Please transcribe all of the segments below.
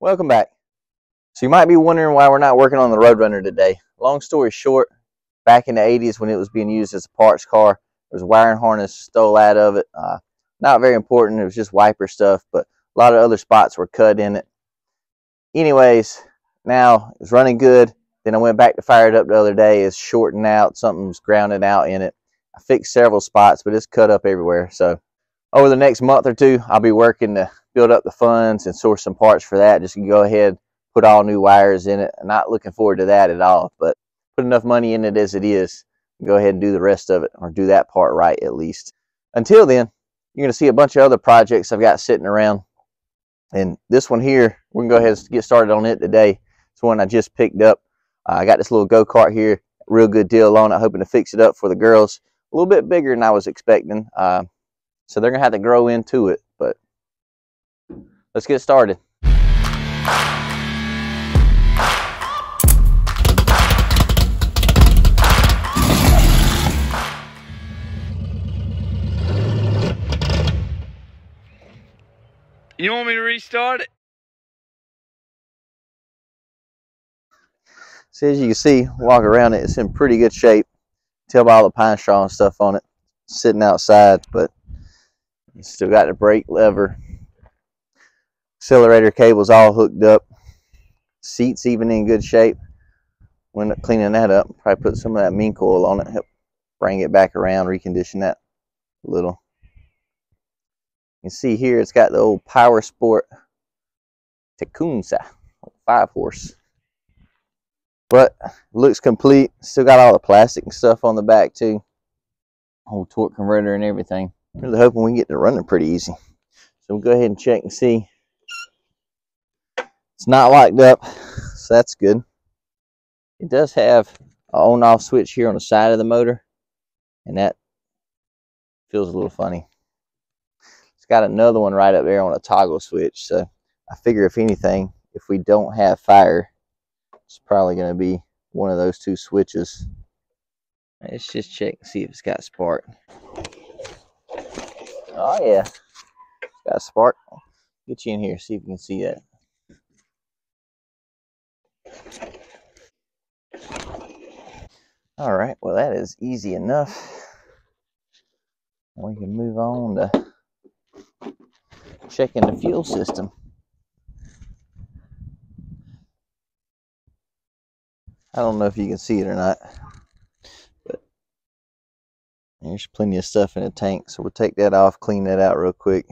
Welcome back. So you might be wondering why we're not working on the Roadrunner today. Long story short, back in the 80s when it was being used as a parts car, there was a wiring harness stole out of it. Not very important, it was just wiper stuff, but a lot of other spots were cut in it. Anyways, now it's running good. Then I went back to fire it up the other day. It's shorting out, something's grounded out in it. I fixed several spots, but it's cut up everywhere. So over the next month or two, I'll be working to build up the funds and source some parts for that. Just go ahead, put all new wires in it. I'm not looking forward to that at all, but put enough money in it as it is. Go ahead and do the rest of it, or do that part right at least. Until then, you're going to see a bunch of other projects I've got sitting around. And this one here, we're going to go ahead and get started on it today. It's one I just picked up. I got this little go-kart here, real good deal on it, hoping to fix it up for the girls. A little bit bigger than I was expecting, so they're going to have to grow into it, but let's get started. You want me to restart it? So as you can see, walk around it, it's in pretty good shape. Tell by all the pine straw and stuff on it, sitting outside, but you still got the brake lever. Accelerator cable's all hooked up. Seats even in good shape. We'll end up cleaning that up. Probably put some of that mean coil on it, help bring it back around, recondition that a little. You can see here it's got the old Power Sport Tecumseh 5-horse. But it looks complete. Still got all the plastic and stuff on the back too. Whole torque converter and everything. Really hoping we can get it running pretty easy. So we'll go ahead and check and see. It's not locked up, so that's good. It does have an on-off switch here on the side of the motor, and that feels a little funny. It's got another one right up there on a toggle switch, so I figure if anything, if we don't have fire, it's probably going to be one of those two switches. Let's just check and see if it's got spark. Oh yeah, it's got spark. Get you in here, see if you can see that. All right, well that is easy enough. We can move on to checking the fuel system. I don't know if you can see it or not, but there's plenty of stuff in the tank, so we'll take that off, clean that out real quick.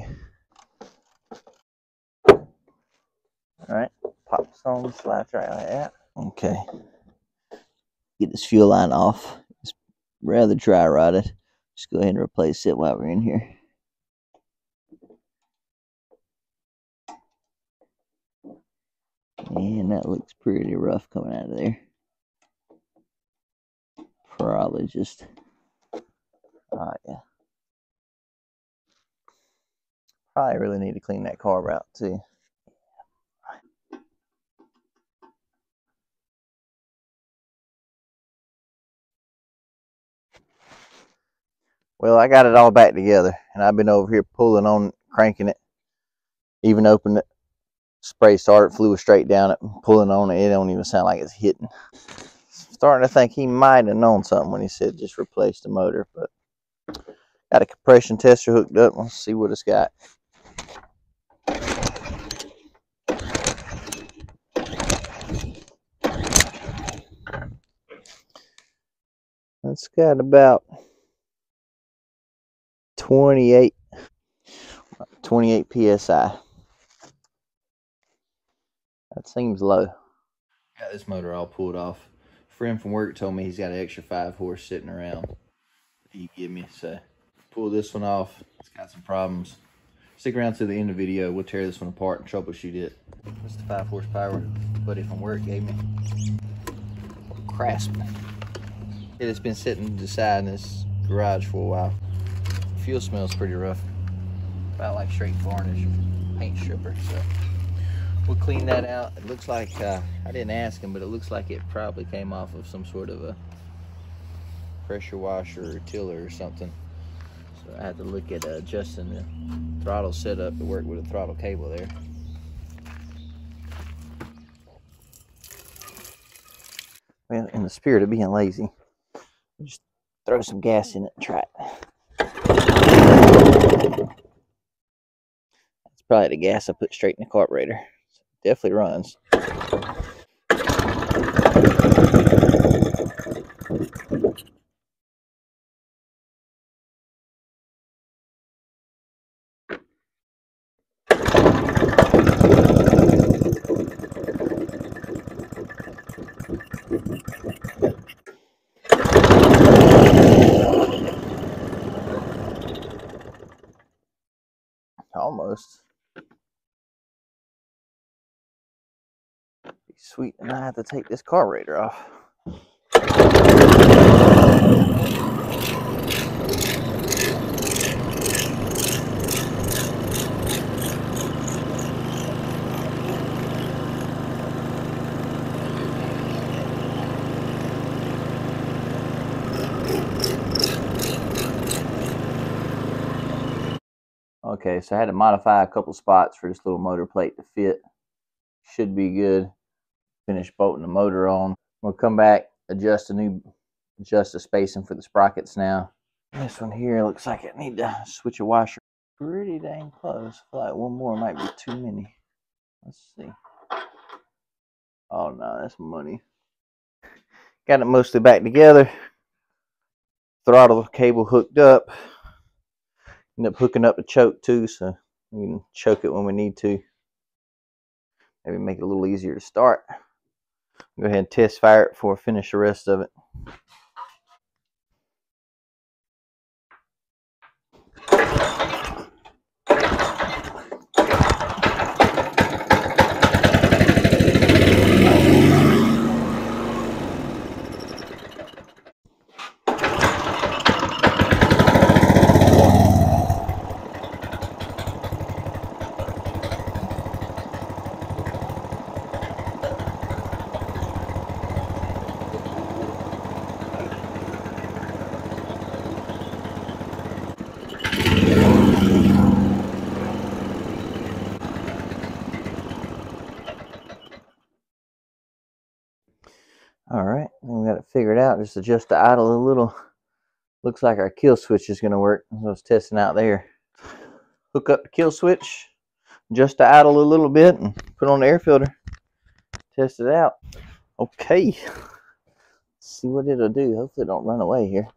All right, pop this on, slides right like that. Okay, get this fuel line off. It's rather dry rotted. Just go ahead and replace it while we're in here. And that looks pretty rough coming out of there. Probably just, yeah. Probably really need to clean that carb out too. Well, I got it all back together, and I've been over here pulling on it, cranking it, even opened it, spray started, flew straight down it, pulling on it. It don't even sound like it's hitting. Starting to think he might have known something when he said just replace the motor, but got a compression tester hooked up. Let's see what it's got. It's got about 28 psi. That seems low. Got this motor all pulled off. A friend from work told me he's got an extra 5-horse sitting around that he give me, so pull this one off. It's got some problems. Stick around to the end of the video. We'll tear this one apart and troubleshoot it. That's the 5 horsepower buddy from work gave me. Craftsman. It has been sitting to the side in this garage for a while. Fuel smells pretty rough. About like straight varnish, paint stripper. So we'll clean that out. It looks like, I didn't ask him, but it looks like it probably came off of some sort of a pressure washer or tiller or something. So I had to look at adjusting the throttle setup to work with a throttle cable there. Well, in the spirit of being lazy, just throw some gas in it and try it. That's probably the gas I put straight in the carburetor. It definitely runs. Almost. Be sweet, and I have to take this carburetor off. Okay, so I had to modify a couple spots for this little motor plate to fit. Should be good. Finish bolting the motor on. We'll come back, adjust the spacing for the sprockets now. This one here looks like I need to switch a washer. Pretty dang close. I feel like one more might be too many. Let's see. Oh no, that's money. Got it mostly back together. Throttle cable hooked up. End up hooking up the choke too, so we can choke it when we need to. Maybe make it a little easier to start. Go ahead and test fire it before I finish the rest of it. Alright, then we got it figured out. Just adjust the idle a little. Looks like our kill switch is going to work. I was testing out there. Hook up the kill switch, adjust the idle a little bit, and put on the air filter. Test it out. Okay. Let's see what it'll do. Hopefully it don't run away here.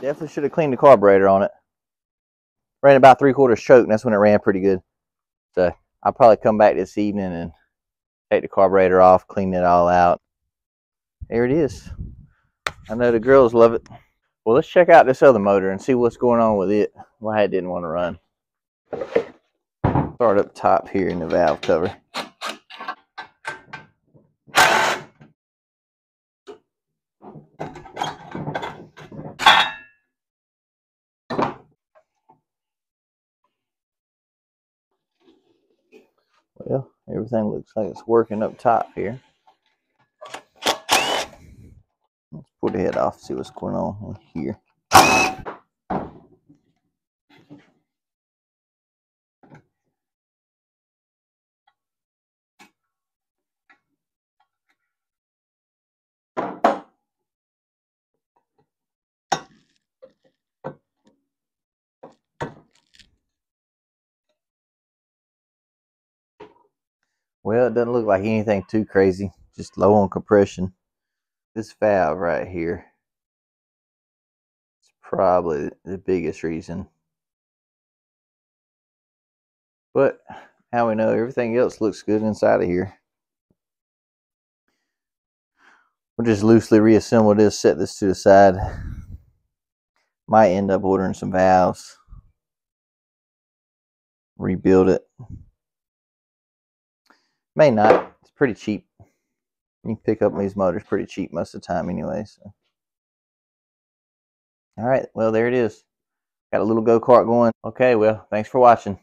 Definitely should have cleaned the carburetor on it. Ran about 3/4 choke, and that's when it ran pretty good. So I'll probably come back this evening and take the carburetor off, clean it all out. There it is. I know the girls love it. Well, let's check out this other motor and see what's going on with it. Why it didn't want to run. Start up top here in the valve cover. Well, everything looks like it's working up top here. Let's pull the head off, see what's going on here. Well, it doesn't look like anything too crazy, just low on compression. This valve right here is probably the biggest reason. But how we know, everything else looks good inside of here. We'll just loosely reassemble this, set this to the side. Might end up ordering some valves, rebuild it. May not. It's pretty cheap. You can pick up these motors pretty cheap most of the time anyway. So. All right, well, there it is. Got a little go-kart going. Okay, well, thanks for watching.